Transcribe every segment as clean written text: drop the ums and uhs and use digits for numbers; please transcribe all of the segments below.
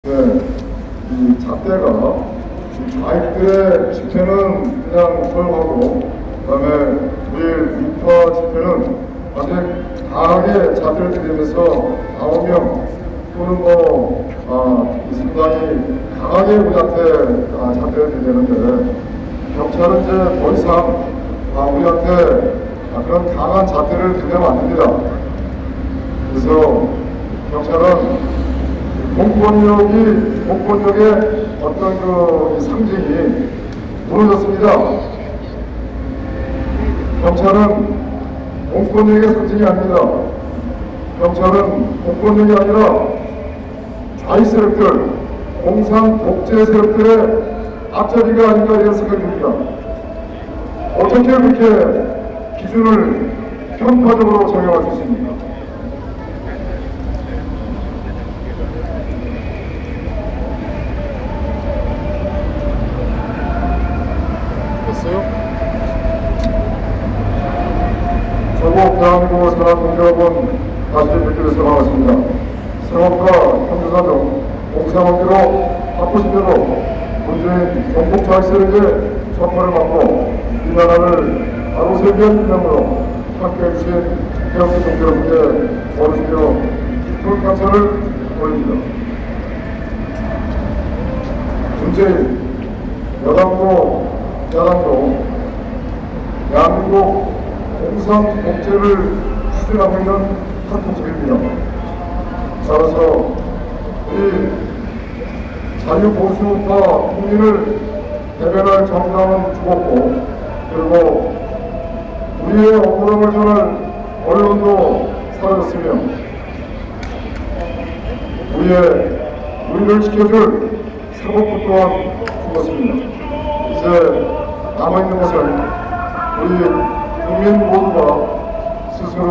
네, 이 잣대가 좌익들의 집회는 그냥 허용하고, 그다음에 우리 우파 집회는 완전히 강하게 잣대를 들이면서 9명 또는 상당히 강하게 우리한테 잣대를 들이대는데, 경찰은 이제 더 이상 우리한테 그런 강한 잣대를 들이대면 안 됩니다. 그래서 경찰은 공권력의 어떤 그 상징이 무너졌습니다. 경찰은 공권력의 상징이 아닙니다. 경찰은 공권력이 아니라 좌익 세력들, 공산 독재 세력들의 앞자리가 아닌가 이런 생각이 듭니다. 어떻게 그렇게 기준을 편파적으로 정해갈 수 있습니까? 조국 대한민국 산업공개업은 다시 뵙기로서 반갑습니다. 상업과 현대사 등 공산업계로 바꾸신 대로 문재인 전국 좌익세력의 전파를 받고 이 나라를 바로 세우기 위한 비전으로 함께해 주신 태극기 동지여러분께 어르시며 깊은 감사를 올립니다. 문재인 여당도 야당도 대한민국 공산 독재를 추진하고 있는 한 통첩입니다. 따라서 이 자유보수파 국민을 대변할 정당은 죽었고, 그리고 우리의 억울함을 전할 언론도 사라졌으며, 우리를 지켜줄 사법부 또한 죽었습니다. 이제 남아있는 것은 우리 국민 모두가 스스로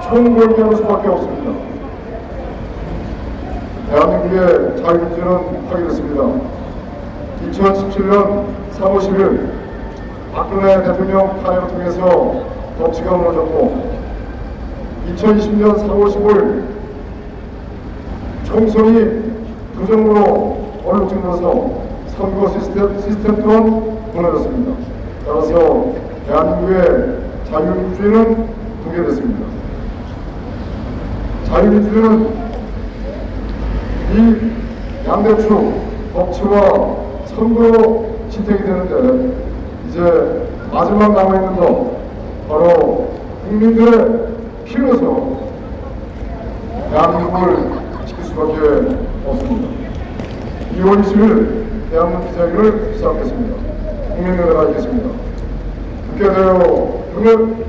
총궐기하는 수밖에 없습니다. 대한민국의 자유민주는 파괴됐습니다. 2017년 3월 10일 박근혜 대통령 탄핵을 통해서 법치가 무너졌고, 2020년 4월 15일 총선이 부정으로 얼룩진어서 선거 시스템 또한 무너졌습니다. 따라서 대한민국의 자유민주주의는 붕괴됐습니다. 자유민주주의는 이 양대축 법치와 선거로 지탱이 되는데, 이제 마지막 남아있는 것 바로 국민들의 힘에서 대한민국을 지킬 수밖에 없습니다. 2월 20일 대한민국 기자회견을 시작하겠습니다. 국민의회가 있겠습니다. 국회대표 등을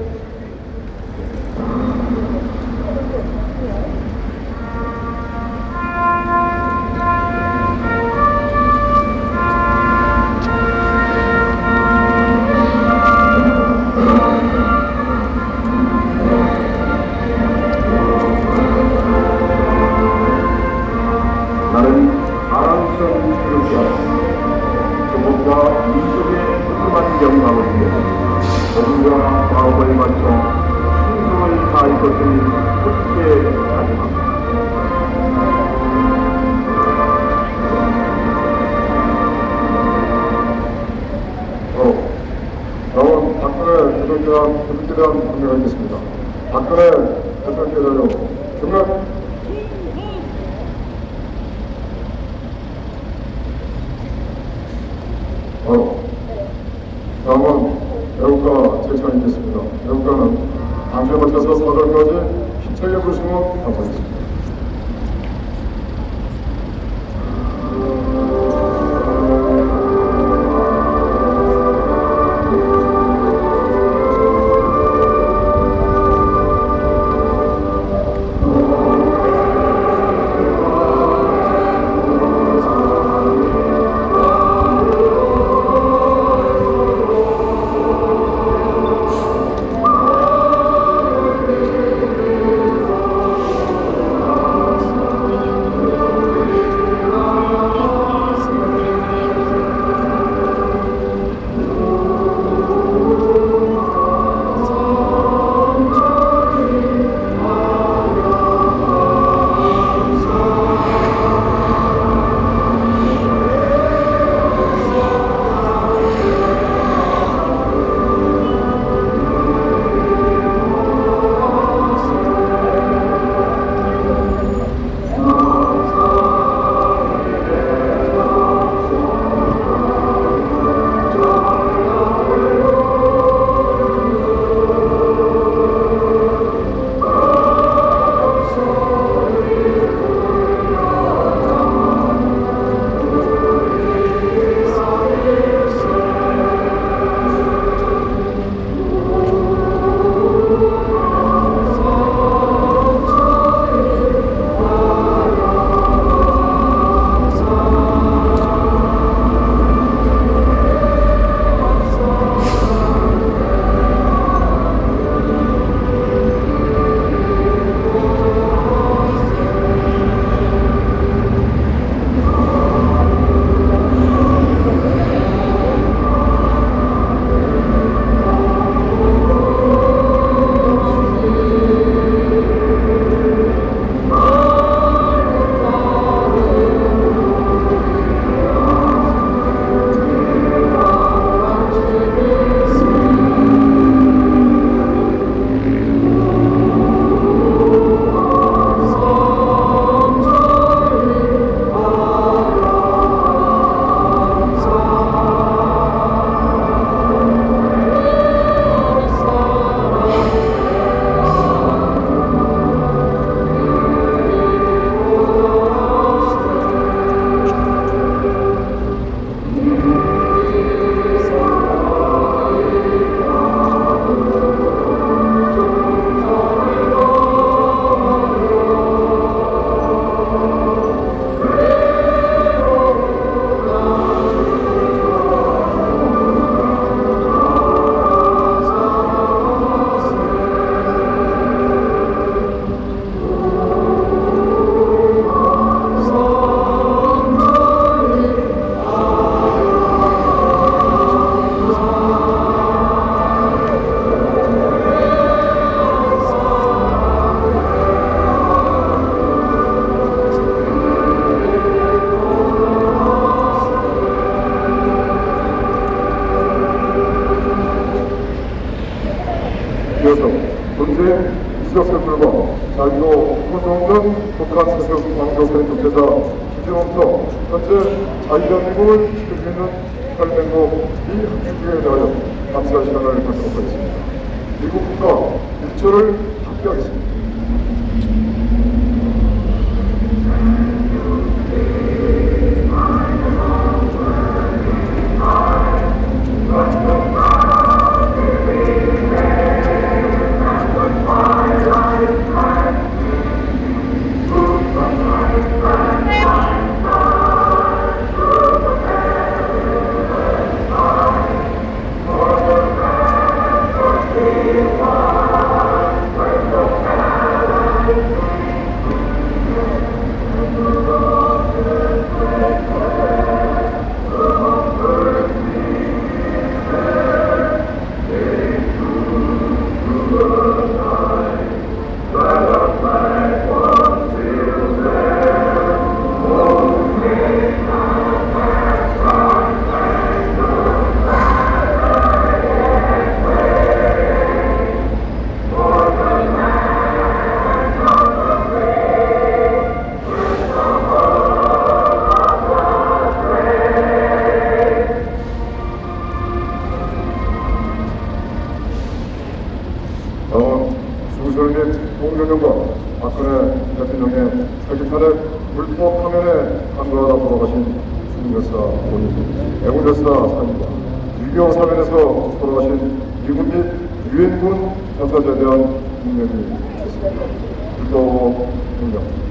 나는 아랑성 교육자 조국과 민족의 푸짐한 영광을 공과 과업을 맞춰 충성을 다할 것을 굳게 다짐합니다. 다음 박근혜 대통령에 대한 분명을 하겠습니다. 박근혜 대통령께서요, 정말 다음은 애국가 제찬이겠습니다. 애국가는 당시에 거쳐서 사절까지 힘차게 부르시면 감사하겠습니다. 2000년부터 현재 자유대한민국을 지키고 있는 8개국 이 합주국에 대하여 감사의 시간을 갖도록 하겠습니다. 미국 국가 일조를 합의하겠습니다. 수술및 공연령과 박근혜 대통령의 사기탄의 불법 파면에 간과하다 돌아가신 중여사 본인, 애국여사 사인과 6.25 사변에서 돌아가신 미군 및 유엔군 전사자에 대한 공명이 있습니다. 불법 공명.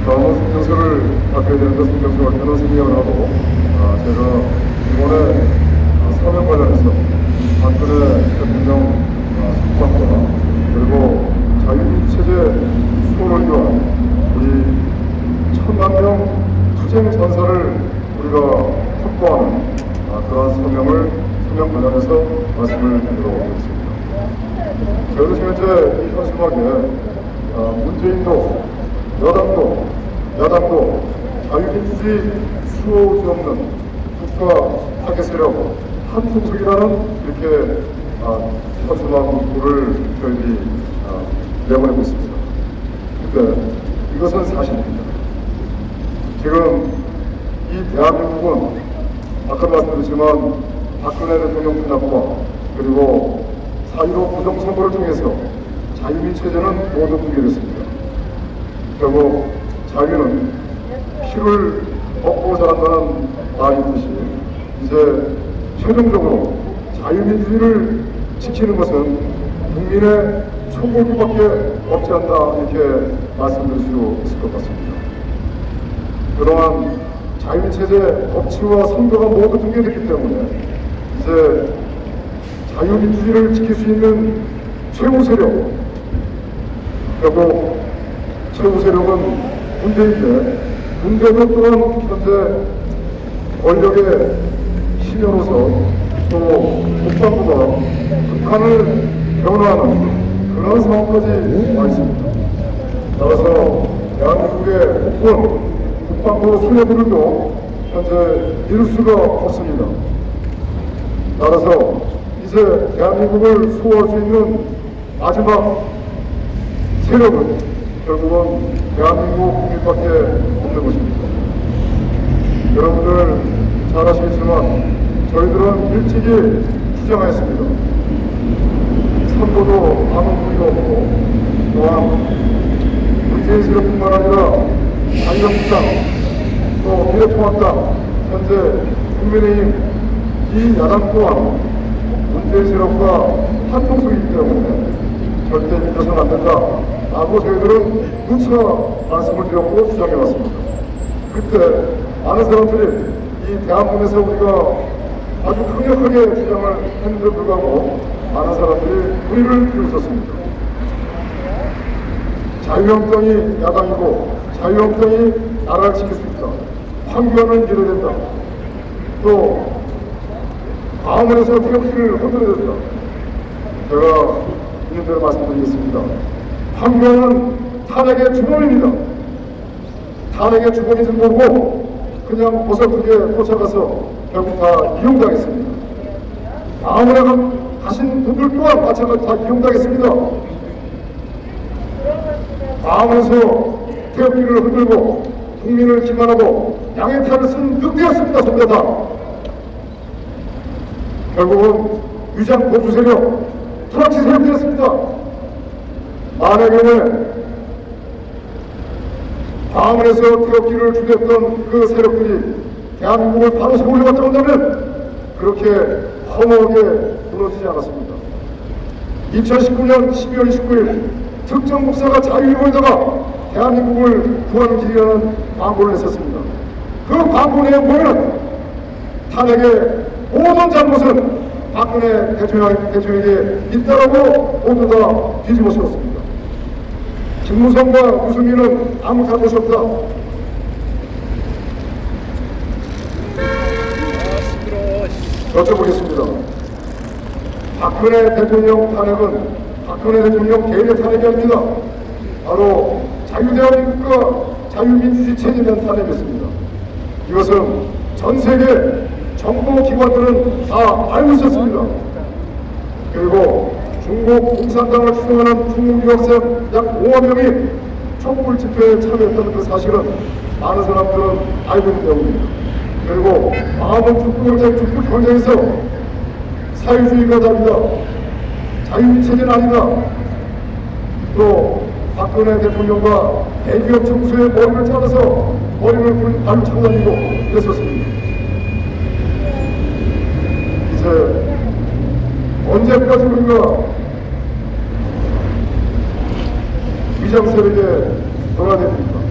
다음은 성명서를 받게 되는데 성명서가 결혼 생명을 하고 제가 이번에 사명 관련해서 박근혜 대통령 석방과 그리고 자유민주체제 수호를 위한 우리 1000만 투쟁 전사를 우리가 확보하는 그러한 사명 관련해서 말씀을 드리도록 하겠습니다. 저희도 지금 현재 이 현수막에 문재인도 여당도 야당도 자유민주주의 수호할 수 없는 국가 타겟 세력 한통속이라는 이렇게 현수막을 저희들이 내보내고 있습니다. 그런데 이것은 사실입니다. 지금 이 대한민국은 아까 말씀드렸지만 박근혜 대통령 탄압과 그리고 4.15 부정선거를 통해서 자유민주체제는 모두 붕괴됐습니다. 결국 자유는 피를 먹고 자란다는 말이 있듯이 이제 최종적으로 자유민주주의를 지키는 것은 국민의 총고기밖에 없지 않나 이렇게 말씀드릴 수 있을 것 같습니다. 그동안 자유민주체제 법치와 선거가 모두 붕괴됐기 때문에 이제 자유민주주의를 지킬 수 있는 최고 세력, 결국 최고 세력은 군대인데 군대도 또한 현재 권력의 신여로서 또 국방부가 북한을 변호하는 그런 상황까지 와 있습니다. 따라서 대한민국의 국군, 국방부 수뇌부들도 현재 이룰 수가 없습니다. 따라서 이제 대한민국을 수호할 수 있는 마지막 세력은 결국은 대한민국 국민밖에 없는 것입니다. 여러분들 잘 아시겠지만 저희들은 일찍이 주장했습니다. 선거도 아무 무리가 없고 또한 문재인 세력뿐만 아니라 자유한국당 또 미래통합당 현재 국민의힘 이 야당 또한 문재인 세력과 한통속이기 때문에 절대 믿어서는 안 된다 라고 저희들은 누차 말씀을 드렸고 주장해왔습니다. 그때 많은 사람들이 이 대한민국에서 우리가 아주 강력하게 주장을 했는데도 불구하고 많은 사람들이 우리를 비웃었습니다. 자유한국당이 야당이고 자유한국당이 나라를 지킬 수 있다. 황교안을 밀어야 된다. 또 광화문에서 태극기를 흔들어야 된다. 제가 있는 대로 말씀드리겠습니다. 황교안은 탄핵의 주범입니다. 탄핵의 주범인지 모르고 그냥 보석하게 쫓아가서 결국 다 이용당했습니다. 광화문에 가신 분들 또한 마찬가지로 다 이용당했습니다. 광화문에서 태극기를 흔들고 국민을 기만하고 양의 탈을 쓴 늑대였습니다. 전부 다. 결국은 위장 보수 세력, 트락치 세력이었습니다. 만약에 광화문에서 태극기를 주겠던 그 세력들이 대한민국을 바로 세우려고 한다면 그렇게 허무하게 무너지지 않았습니다. 2019년 12월 29일 특정 목사가 자유일보에다가 대한민국을 구하는 길이라는 광고를 했었습니다. 그 광고 내용 보면 탄핵의 모든 잘못은 박근혜 대통령에게 있다라고 모두 다 뒤집어 씌웠습니다. 김무성과 유승민은 아무 잘못이 없다. 여쭤보겠습니다. 박근혜 대통령 탄핵은 박근혜 대통령 개인의 탄핵이 아닙니다. 바로 자유대한민국과 자유민주주의 체제에 대한 탄핵이었습니다. 이것은 전 세계 정보기관들은 다 알고 있었습니다. 그리고 중국 공산당을 추종하는 중국 유학생 약 5만 명이 촛불 집회에 참여했다는 그 사실은 많은 사람들은 알고 있는 내용입니다. 그리고 광화문 촛불 경쟁에서 사회주의가 다르다, 자유체제는 아니다, 또 박근혜 대통령과 대기업 정수의 머리를 잘라서 머리를 발로 차고 다니고 그랬었습니다. 이제 언제까지 우리가 위장 세력에 돌아다야 됩니까?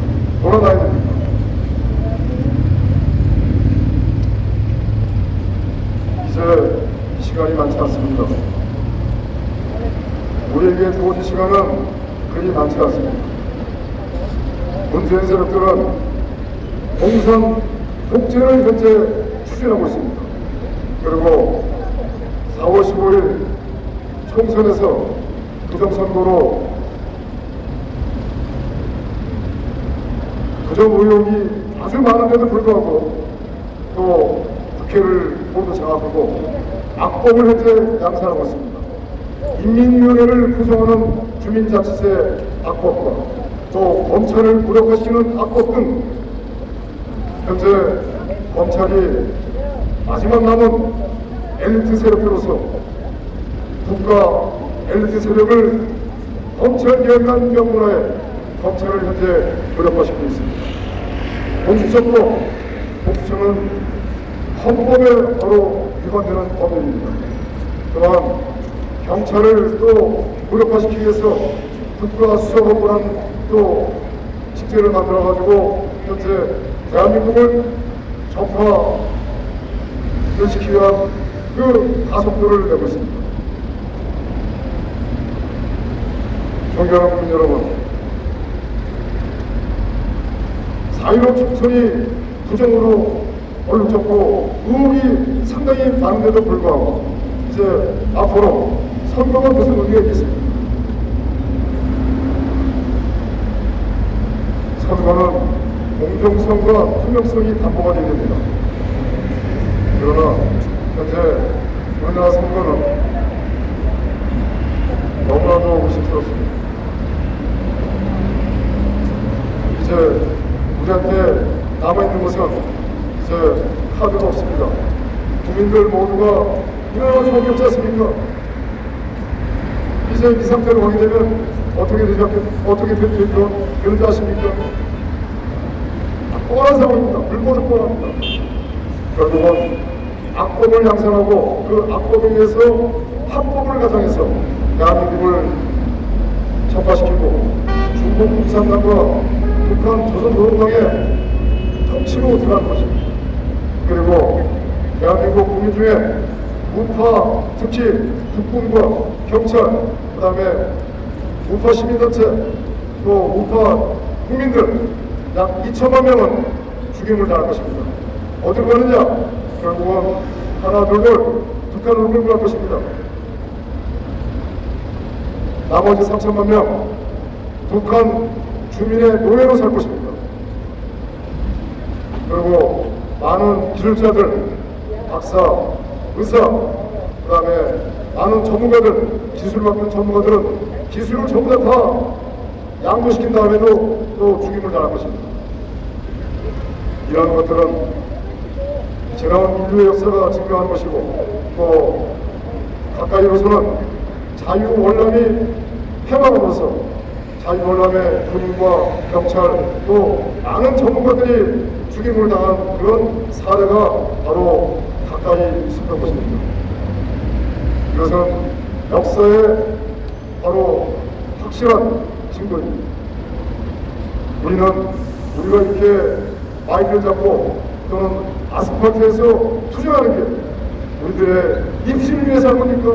이제 시간이 많지 않습니다. 우리에게 주어진 시간은 그리 많지 않습니다. 문재인 세력들은 공산 독재를 현재 추진하고 있습니다. 그리고 4월 15일 총선에서 부정선거로 부정 의혹이 아주 많은데도 불구하고 또 국회를 모두 장악하고 악법을 현재 양산하고 있습니다. 인민위원회를 구성하는 주민자치세 악법과 또 검찰을 무력화시키는 악법 등 현재 검찰이 마지막 남은 엘리트 세력으로서 국가 엘리트 세력을 검찰 개혁이라는 명분하에 검찰을 현재 무력화시키고 있습니다. 공수처도 공수처는 헌법에 바로 위반되는 법률입니다. 또한 경찰을 또 무력화시키기 위해서 국가수사본부라는 또 직제를 만들어가지고 현재 대한민국을 적화를 시키기 위한 그 가속도를 내고 있습니다. 존경하는 국민 여러분, 4.15 총선이 부정으로 얼룩졌고 의혹이 상당히 많은데도 불구하고 이제 앞으로 선거가 무슨 의미가 있겠습니까? 선거는 공정성과 투명성이 담보가 되어야 됩니다. 그러나 현재 우리나라 선거는 너무나도 의심스럽습니다. 이제 우리한테 남아있는 것은 이제 카드가 없습니다. 국민들 모두가 일어날 수밖에 없지 않습니까? 이제 이 상태로 가게 되면 어떻게 될까? 그런지 아십니까? 뻔한 상황입니다. 불보듯 뻔합니다. 결국은 악법을 양산하고 그 악법에 의해서 합법을 가정해서 대한민국을 적화시키고 중국共産党과 북한 조선노동당의 통치로 들어간 것입니다. 그리고 대한민국 국민 중에 우파, 특히 국군과 경찰, 그 다음에 우파 시민단체, 또 우파 국민들 약 2천만 명은 죽임을 당할 것입니다. 어디로 가느냐? 결국은 하나 둘둘 북한으로 끌고 갈 것입니다. 나머지 3천만 명 북한 주민의 노예로 살 것입니다. 그리고 많은 기술자들, 박사, 의사, 그 다음에 많은 전문가들, 기술 맡은 전문가들은 기술을 전부 다 양도시킨 다음에도 또 죽임을 당할 것입니다. 이러한 것들은 지나온 인류의 역사가 증명하는 것이고, 또 가까이로서는 자유월남이 폐막으로서 자유월남의 군인과 경찰 또 많은 전문가들이 죽임을 당한 그런 사례가 바로 가까이 있었던 것입니다. 이것은 역사의 바로 확실한 증거입니다. 우리가 이렇게 마이크를 잡고 또는 아스팔트에서 투쟁하는 게 우리들의 입시를 위해서 한 겁니까?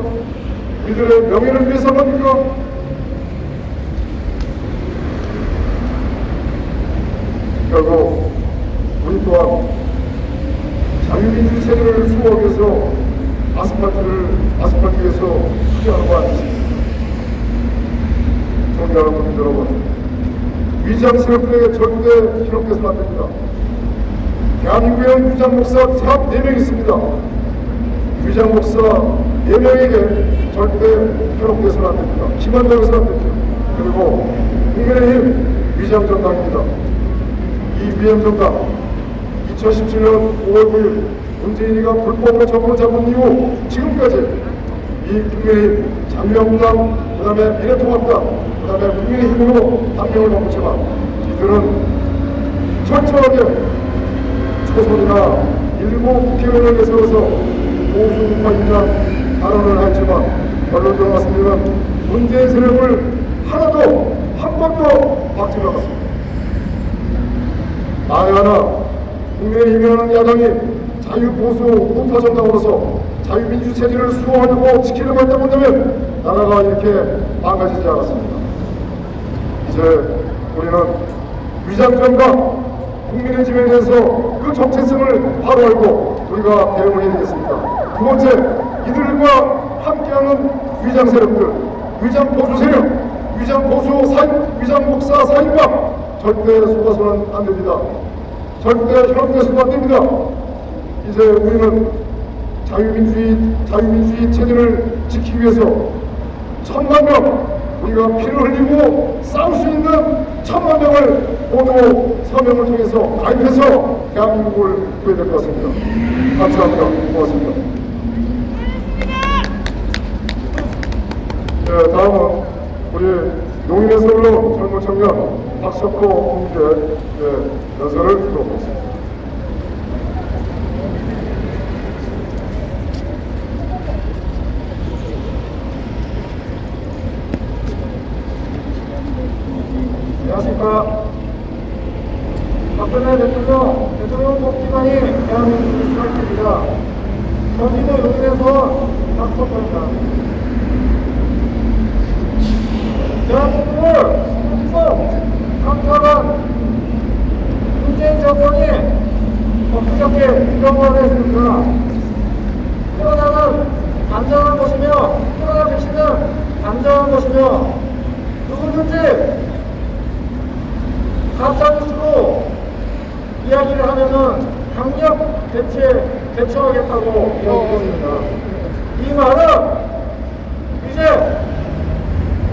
우리들의 명예를 위해서 한 겁니까? 결국 우리 또한 자유민주주의 체제를 수호하기 위해서 아스팔트 위에서 투쟁하는 거 아니십니까? 존경하는 국민 여러분, 위장 세력들에게 절대 희롱돼서는 안 됩니다. 대한민국에는 위장 목사 딱 4명 있습니다. 위장 목사 4명에게 절대 희롱돼서는 안 됩니다. 기만당해서는 안 됩니다. 그리고 국민의힘 위장 정당입니다. 이 위장 정당 2017년 5월 9일 문재인이가 불법으로 정권을 잡은 이후 지금까지 이 국민의힘, 자유한국당, 그 다음에 미래통합당, 그 다음에 국민의힘으로 당명을 바꿨지만 이들은 철저하게 초선이나 일부 국회의원을 내세워서 보수우파 인장 발언을 했지만 결론적으로 말씀드리면 문재인 세력을 하나도 한 번도 막지 않았습니다. 만에 하나 국민의힘이라는 야당이 자유보수 우파 정당으로서 자유민주 체제를 수호하려고 지키려고 했다고 한다면 나라가 이렇게 망가지지 않았습니다. 이제 우리는 위장정당 국민의 집에 대해서 그 정체성을 바로 알고 우리가 대응을 해야 되겠습니다. 두 번째, 이들과 함께하는 위장 세력들, 위장 보수 세력, 위장 보수 사인, 위장 목사 사인과 절대 속아서는 안 됩니다. 절대 협력돼서는 안 됩니다. 이제 우리는 자유민주주의 체제를 지키기 위해서 1,000만 명, 우리가 피를 흘리고 싸울 수 있는 1,000만 명을 모두 서명을 통해서 가입해서 대한민국을 구해야 될 것 같습니다. 감사합니다. 고맙습니다. 네, 다음은 우리 용인에서 올라온 젊은 청년 박석호 군의 연설을 들어보겠습니다. 안녕하십니까. 박근혜 대통령 복지관이 대한민국을 수락합니다. 전주도 용인에서 박석호입니다. 대한민국을 강탈한 문재인 정권이 엊그저께 인정을 했습니다. 코로나는 안전한 것이며 코로나 백신은 안전한 것이며 누구든지 가짜뉴스로 이야기를 하면은 강력 대처하겠다고 이야기했습니다. 이 말은 이제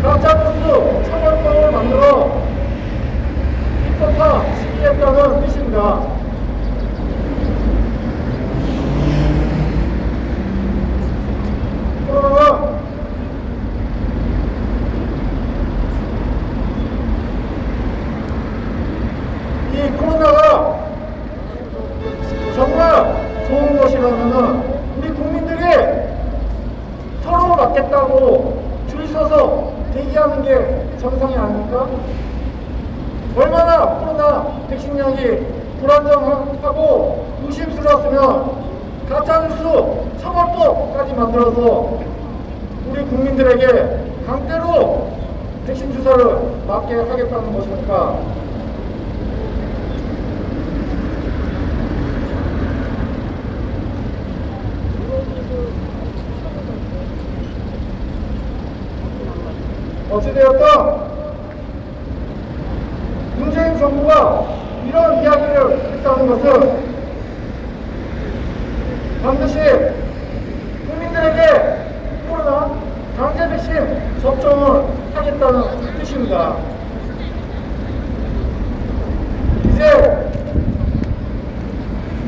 가짜뉴스 처벌법을 만들어 입법화 시키겠다는 뜻입니다. 식량이 불안정하고 의심스러웠으면 가짜뉴스 처벌법까지 만들어서 우리 국민들에게 강제로 백신 주사를 맞게 하겠다는 것입니까? 어찌되었든 문재인 정부가 이런 이야기를 했다는 것은 반드시 국민들에게 코로나 강제 백신 접종을 하겠다는 뜻입니다. 이제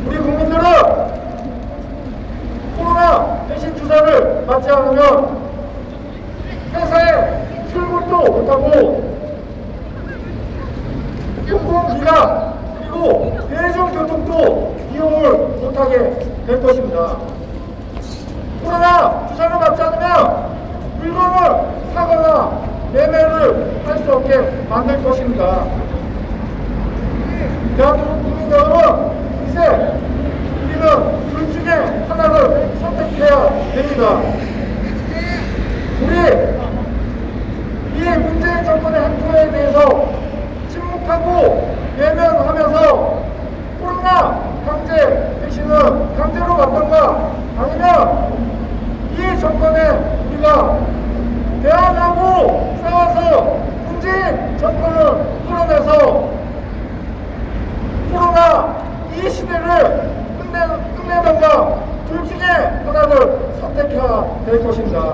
우리 국민들은 코로나 백신 주사를 맞지 않으면 회사에 출근도 못하고 교통기가 그리고 대중교통도 이용을 못하게 될 것입니다. 코로나 주사를 맞지 않으면 물건을 사거나 매매를 할 수 없게 만들 것입니다. 대한민국 국민 여러분, 이제 우리는 둘 중에 하나를 선택해야 됩니다. 우리 이 문재인 정권의 행태에 대해서 침묵하고 외면하면서 코로나 강제 백신은 강제로 맞던가 아니면 이 정권에 우리가 대안하고 싸워서 문재인 정권을 끌어내서 코로나 이 시대를 끝내던가 둘 중에 하나를 선택해야 될 것입니다.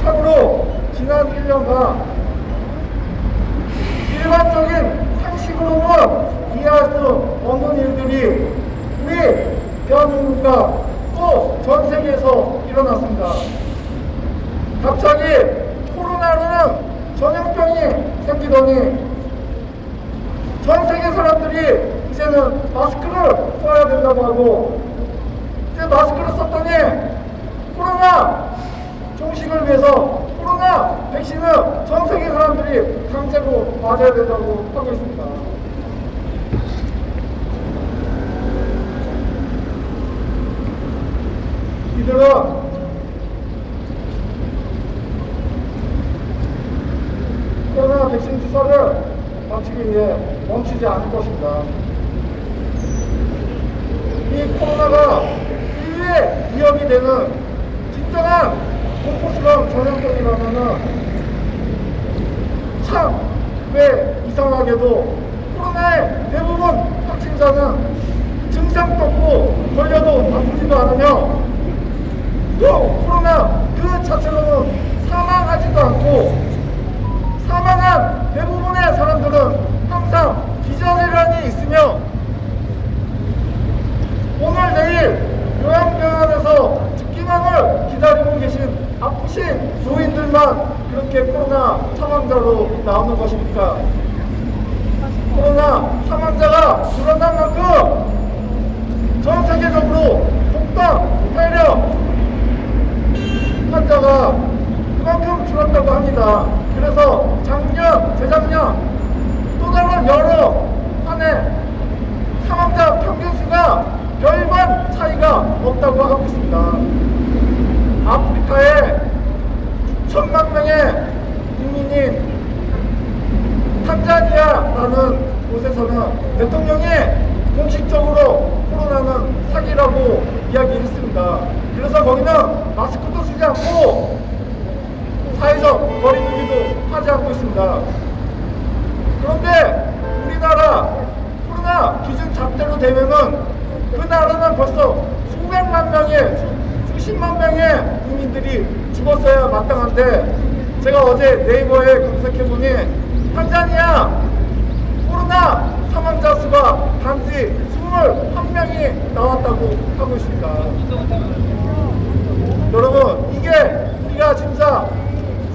참으로 지난 1년간 일반적인 상식으로는 이해할 수 없는 일들이 우리 대한민국과 또 전 세계에서 일어났습니다. 갑자기 코로나라는 전염병이 생기더니 전 세계 사람들이 이제는 마스크를 써야 된다고 하고 이제 마스크를 썼더니 코로나 종식을 위해서 코로나 백신은 전 세계 사람들이 강제로 맞아야 된다고 하고 있습니다. 이들은 코로나 백신 주사를 맞추기 위해 멈추지 않을 것입니다. 이 코로나가 인류에 위협이 되는 진정한 공포스러운 전염병이라면은 참 왜 이상하게도 코로나의 대부분 확진자는 증상도 없고 걸려도 아프지도 않으며 또 코로나 그 자체로는 사망하지도 않고 사망한 대부분의 사람들은 항상 기저질환이 있으며 오늘 내일 요양병원에서 기망을 기다리고 계신 아프신 노인들만 그렇게 코로나 사망자로 나오는 것입니까? 코로나 사망자가 줄어난 만큼 전 세계적으로 독감, 폐렴 환자가 그만큼 줄었다고 합니다. 그래서 작년, 재작년 또 다른 여러 한 해 사망자 평균 수가 별반 차이가 없다고 하고 있습니다. 아프리카에 6천만 명의 국민인 탄자니아라는 곳에서는 대통령이 공식적으로 코로나는 사기라고 이야기했습니다. 그래서 거기는 마스크도 쓰지 않고 사회적 거리두기도 하지 않고 있습니다. 그런데 우리나라 코로나 기준 잣대로 되면은 그 나라는 벌써 수백만 명의 수십만 명의 국민들이 죽었어야 마땅한데 제가 어제 네이버에 검색해보니 탄자니아 코로나 사망자 수가 단지 21명이 나왔다고 하고 있습니다. 여러분, 이게 우리가 진짜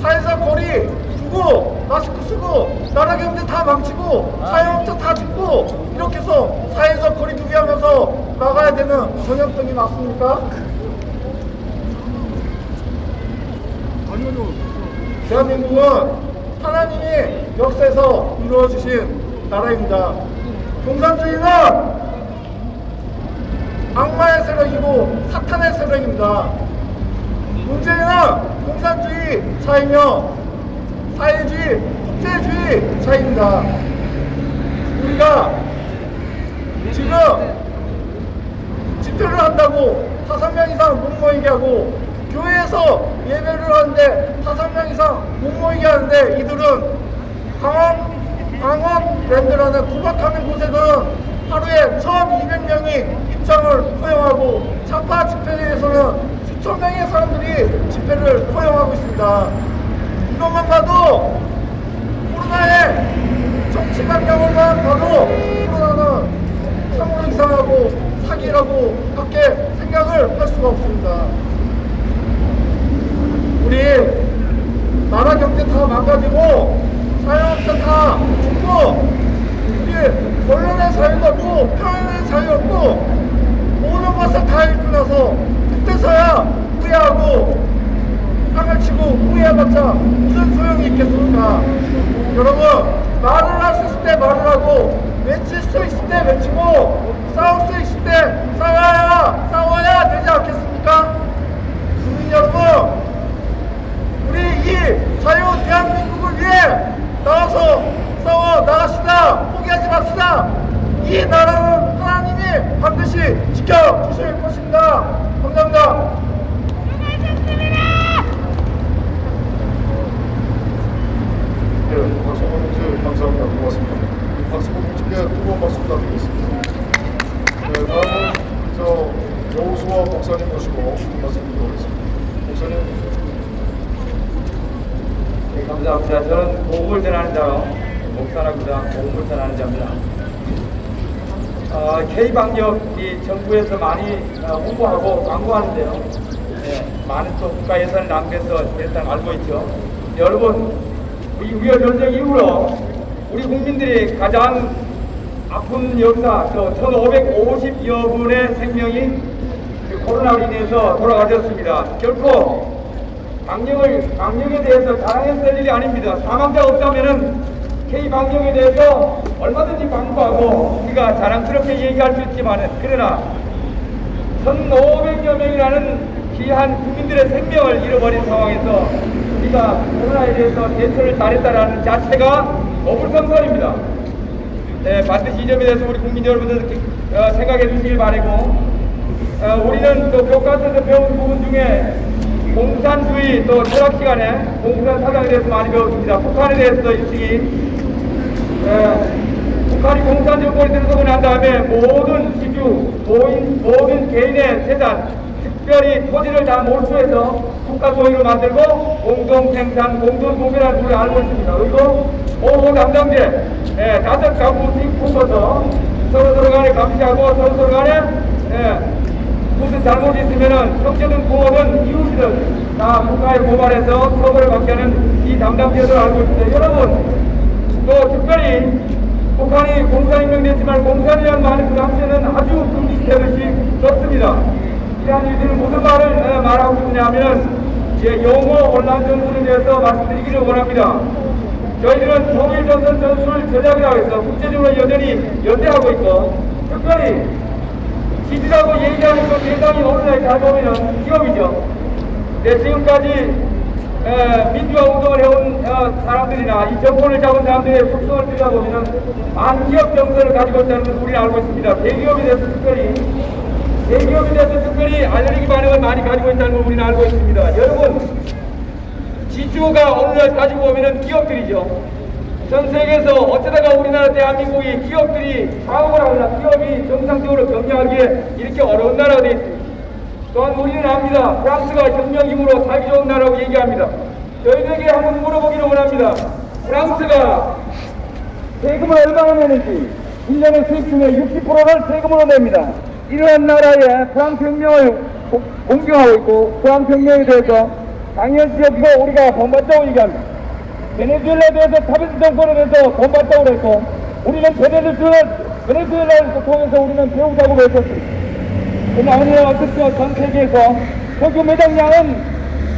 사회적 거리 두고 마스크 쓰고 나라 경제 다 망치고 자영업자 다 죽고 이렇게 해서 사회적 거리 두기 하면서 나가야 되는 전염병이 맞습니까? 대한민국은 하나님이 역사에서 이루어주신 나라입니다. 공산주의는 악마의 세력이고 사탄의 세력입니다. 문재인은 공산주의 사이며 사회주의, 독재주의 사이입니다. 우리가 지금 집회를 한다고 5명 이상 못 모이게 하고 교회에서 예배를 하는데 5명 이상 못 모이게 하는데 이들은 강원랜드라는 구박하는 곳에는 하루에 1,200명이 입장을 허용하고 차파 집회에서는 수천 명의 사람들이 집회를 허용하고 있습니다. 이것만 봐도 코로나의 정치 강령을만 봐도 코로나는 참으로 이상하고 사기라고 밖에 생각을 할 수가 없습니다. 우리 나라 경제 다 망가지고 자영업자 다 죽고 우리 언론의 자유도 없고 표현의 자유 없고 모든 것을 다 잃고 나서 그때서야 후회하고 땅을 치고 후회해봤자 무슨 소용이 있겠습니까? 여러분, 말을 할 수 있을 때 말을 하고 외칠 수 있을 때 외치고 싸울 수 있을 때 싸워야 되지 않겠습니까? 국민 여러분, 우리 이 자유 대한민국을 위해 나와서 싸워 나갑시다. 포기하지 맙시다. 이 나라는 하나님이 반드시 지켜주실 것입니다. 감사합니다. 네, 박성원 형제 감사합니다. 고맙습니다. 박성원 형제께 뜨거운 박수 부탁드리겠습니다. 네, 다음은 조우수와 목사님 모시고 말씀 드리도록 하겠습니다. 목사님. 네, 감사합니다. 저는 복음을 전하는 자로 목사랍니다. 복음을 전하는 자입니다. K방역이 정부에서 많이 홍보하고 광고하는데요. 네, 많은 또 국가 예산을 낭비해서 일단 알고 있죠. 여러분, 이 6.25 전쟁 이후로 우리 국민들이 가장 아픈 역사, 1,550여 분의 생명이 코로나로 인해서 돌아가셨습니다. 결코 방역에 대해서 자랑했을 일이 아닙니다. 사망자가 없다면은 K방역에 대해서 얼마든지 광고하고 우리가 자랑스럽게 얘기할 수 있지만은, 그러나 1,500여 명이라는 귀한 국민들의 생명을 잃어버린 상황에서 우리가 코로나에 대해서 대처를 잘했다라는 자체가 어불성설입니다. 네, 반드시 이 점에 대해서 우리 국민 여러분들 생각해 주시길 바라고, 우리는 또 교과서에서 배운 부분 중에 공산주의 또 철학 시간에 공산 사상에 대해서 많이 배웠습니다. 북한에 대해서도 일찍이 북한이 공산 정권이 들어서고 난 다음에 모든 지주, 모든 개인의 재산, 특별히 토지를 다 몰수해서 국가 소유로 만들고 공동생산, 공동구매라는 걸 알고 있습니다. 그리고 보호 담당제 5가구씩 붙어서 서로 간에 감시하고 서로 간에 무슨 잘못이 있으면은 형제든 부모든 이웃이든 다 국가에 고발해서 처벌을 받게 하는 이 담당제도를 알고 있습니다. 여러분, 또 특별히 북한이 공산인명됐지만 공산이라는 말은 그 당시에는 아주 금기시되듯이 썼습니다. 이러한 일들은 무슨 말을 말하고 싶느냐면 용어 혼란 전술에 대해서 말씀드리기를 원합니다. 저희들은 통일전선 전술을 전략이라고 해서 국제적으로 여전히 연대하고 있고, 특별히 지지라고 얘기하는 그 대상이 어느 날 잘 보면은 기업이죠. 네, 지금까지 민주화 운동을 해온 사람들이나 이 정권을 잡은 사람들의 속성을 들여다보면은 반기업 정서를 가지고 있다는 것을 우리는 알고 있습니다. 대기업에 대해서 특별히 알레르기 반응을 많이 가지고 있다는 걸 우리는 알고 있습니다. 여러분, 지주가 어느 날 가지고 오면은 기업들이죠. 전 세계에서 어쩌다가 우리나라 대한민국이 기업들이 사업을 하거나 기업이 정상적으로 경영하기에 이렇게 어려운 나라가 되어 있습니다. 또한 우리는 압니다. 프랑스가 혁명 이후로 살기 좋은 나라라고 얘기합니다. 저희들에게 한번 물어보기를 원합니다. 프랑스가 세금을 얼마나 내는지 1년의 수입 중에 60%를 세금으로 냅니다. 이러한 나라에 프랑스 혁명을 공경하고 있고, 프랑스 혁명에 대해서 당연시 여기고 우리가 본받자고 얘기합니다. 베네수엘라에 대해서 차베스 정권에 대해서 본받자고 그랬고, 우리는 베네수엘라를 통해서 우리는 배우자고 외쳤습니다. 그러나 어느 날 어떻게 전 세계에서 석유 매장량은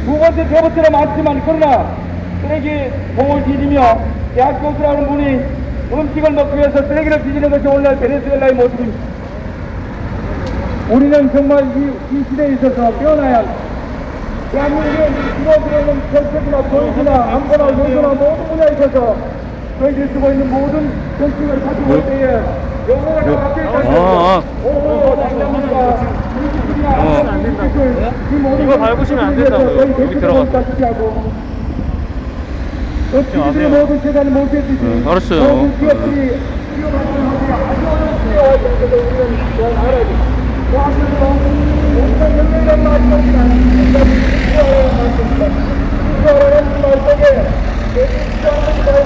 두 번째, 세 번째로 많지만, 그러나 쓰레기 봉을 뒤지며 대학 교수라는 분이 음식을 먹기 위해서 쓰레기를 뒤지는 것이 오늘날 베네수엘라의 모습입니다. 우리는 정말 이 시대에 있어서 깨어나야 합니다. 대한민국의 주거들어오는 정책이나 교육이나 안보나 요소나 모든 분야에 있어서 저희들이 쓰고 있는 모든 정책을 가지고 올 때에 영어가 다 바뀔 것입니다. 오후 당장과 이거 밟으시면 안 된다고요. 여기 들어가서. 업체들의 모든 재산을 몰수해주시 알았어요. 모든 기업들이 위험한 것이 아주 어려운 때에 우리는 잘 알아야 됩니다. 그 앞에서 온갖 연맹이란 말씀이나 인간이 말씀입니다. 이거라는 말 속에 대중시장은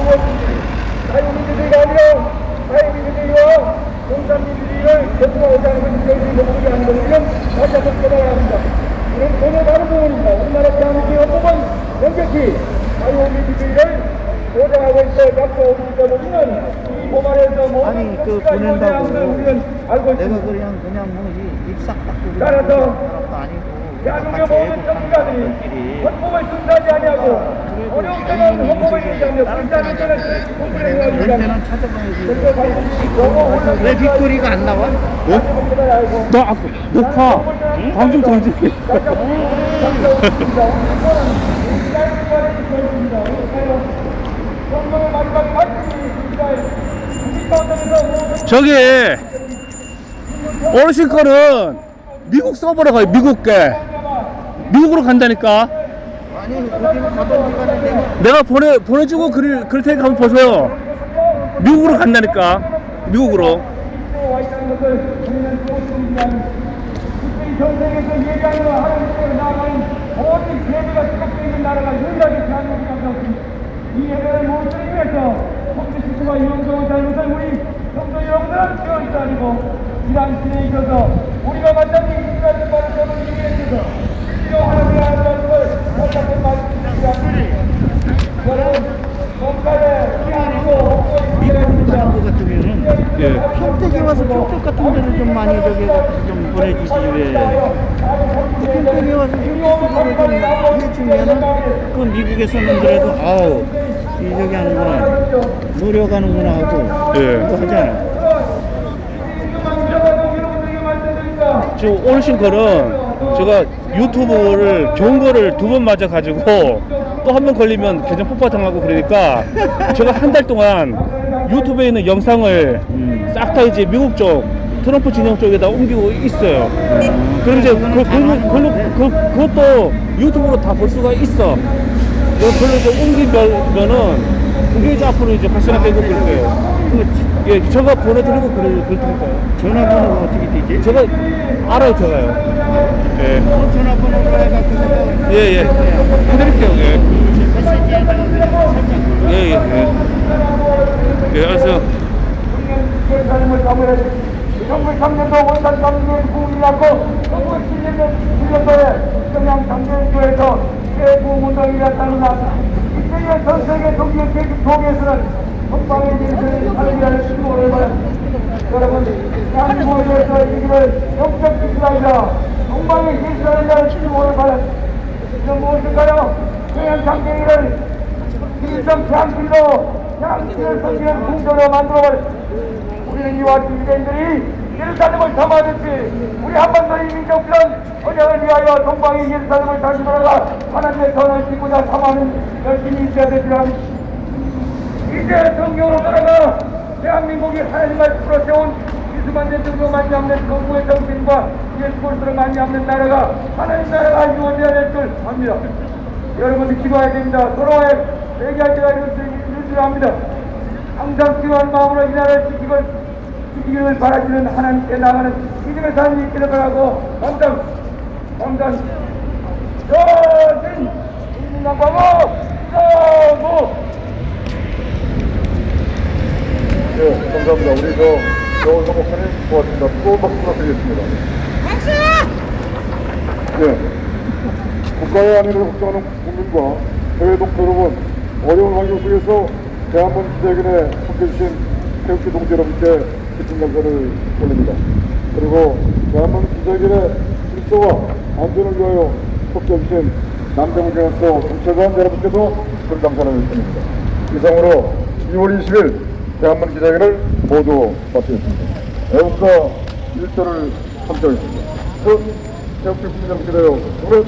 자유민주주의가 아니라 자유민주주의와 공산민주주의를 계승하고자 하는 것이 저희들이 목적이 하는 것을 다시 한번 깨달아야 합니다. 이는 전혀 다른 부분입니다. 우리나라 대한민국의 헌법은 명백히 자유민주주의를 보장하고 있어 갖고 오기 때문에 이 법안에서 모든 그 조치가 보낸다고 이루어져야 하는 우리는 알고 내가 있습니다. 그냥 뭐 입싹 닦고 따라서 사람도 아니고 대한민국의 모든 정치가들이 헌법을 준수하지 아니하고 어려운 때는 헌법을 유지하며 불타는 때는 공부를 해야 냄새는 찾아봐야지. 왜 빅토리가 안 나와? 너 아까 녹화 방송 정지. 저기 어르신 거는 미국 서버로 가요. 미국으로 간다니까. 아니 어디로 가든지 간에 내가 보내주고 그럴 테니까 한번 보세요. 미국으로 간다니까. 미국으로. 와 있다는 것을 우리는 전 세계에서 예배하는 하나님께로 나아가는 모든 예배가 시작되어 있는 나라가 유일하게 대한민국이라고 생각합니다. 이 예배를 모두를 위해서 법제시스와 이용성을 다는 것을 우리 성도 여러분들은 지원이 아니고 이 당시에 있어서 우리가 만난 이 이스라엘 말을 전하기 위해서 필요하는 하나님을 다시 한번 말씀드리겠습니다. 여러분 정말에 피하고 가는 것 같으면은 예. 평택에 와서 평택 같은 데는 좀 많이 저기 해갖고 좀 보내주지 왜? 평택에 와서 평택 좀 해주면은 그 미국에서는 그래도 아우 이 저기 하는구나 노력하는구나 하고 예. 그거 하잖아. 저 어르신 거는 제가 유튜브를 좋은 거를 2번 맞아가지고 또 한 번 걸리면 계정 폭파당하고 그러니까 제가 한 달 동안 유튜브에 있는 영상을 싹 다 이제 미국 쪽 트럼프 진영 쪽에다 옮기고 있어요. 그럼 이제 그것도 유튜브로 다 볼 수가 있어. 그걸로 이제 옮기면은 그게 이제 앞으로 이제 발생되고 그럴 거예요. 예, 제가 보내드리고 그럴 테니까요. 전화번호가 어떻게 되지? 제가 알아요, 제가요. 예. 전화번호로 해갖고 예, 예. 해드릴게요. 예. 메시지에다가 그냥 살짝. 예, 예, 예. 예, 알았어요. 우리는 삶을 가물해 1903년도 원산 감리교회 부흥이라고 1907년도에 평양 장교회에서 개부운동이 일어났다는 날 이때에 전 세계 종교 개국에서는 동방의 민주주의 살리라는 신호를 받았습니다. 여러분 대한민국에 대해서 이 길을 영적 지지하자 동방의 예수라는 신호를 받았습니다. 이건 무엇일까요? 평양 장교회를 일정 대한민국으로 대한민국을 섬기는 궁전으로 만들어버렸습니다. 우리는 이와 같은 유대인들이 예루살렘을 담아듣지 우리 한반도의 민족들은 언약을 위하여 동방의 예루살렘을 다시 돌아가 하나님의 선을 짓고자 삼하는 열심히 있어야 되리라. 이제 성경으로 돌아가 대한민국이 하나님 말씀으로 세운 예수만 대통령 만미없는 건국의 정신과 예수 그리스도를 만미없는 나라가 하나님 나라가 이루어져야 될 줄 압니다. 여러분들 기도해야 됩니다. 서로의 얘기할 때가 이루어져야 합니다. 항상 기도하는 마음으로 이 나라를 지키기를 바라시는 하나님께 나가는 믿음의 삶이 있기를 바라고 당장 여신 인민당과고 서구 네, 감사합니다. 우리 좋은 선곡하님 고맙습니다. 또 박수 부탁드리겠습니다. 네. 국가의 안위를 걱정하는 국민과 해외 동포 여러분, 어려운 환경 속에서 대한민국 기자회견에 함께해주신 태극기 동지 여러분께 깊은 감사를 올립니다. 그리고 대한민국 기자회견의 질서와 안전을 위하여 협조해주신 남대문 경찰서 경찰관 여러분께도 큰 감사를 드립니다. 이상으로 2월 20일 대한민국 기자회견을 모두 마치겠습니다. 애국가 1절을 함께하겠습니다. 태극기 국민장 기대요. 노래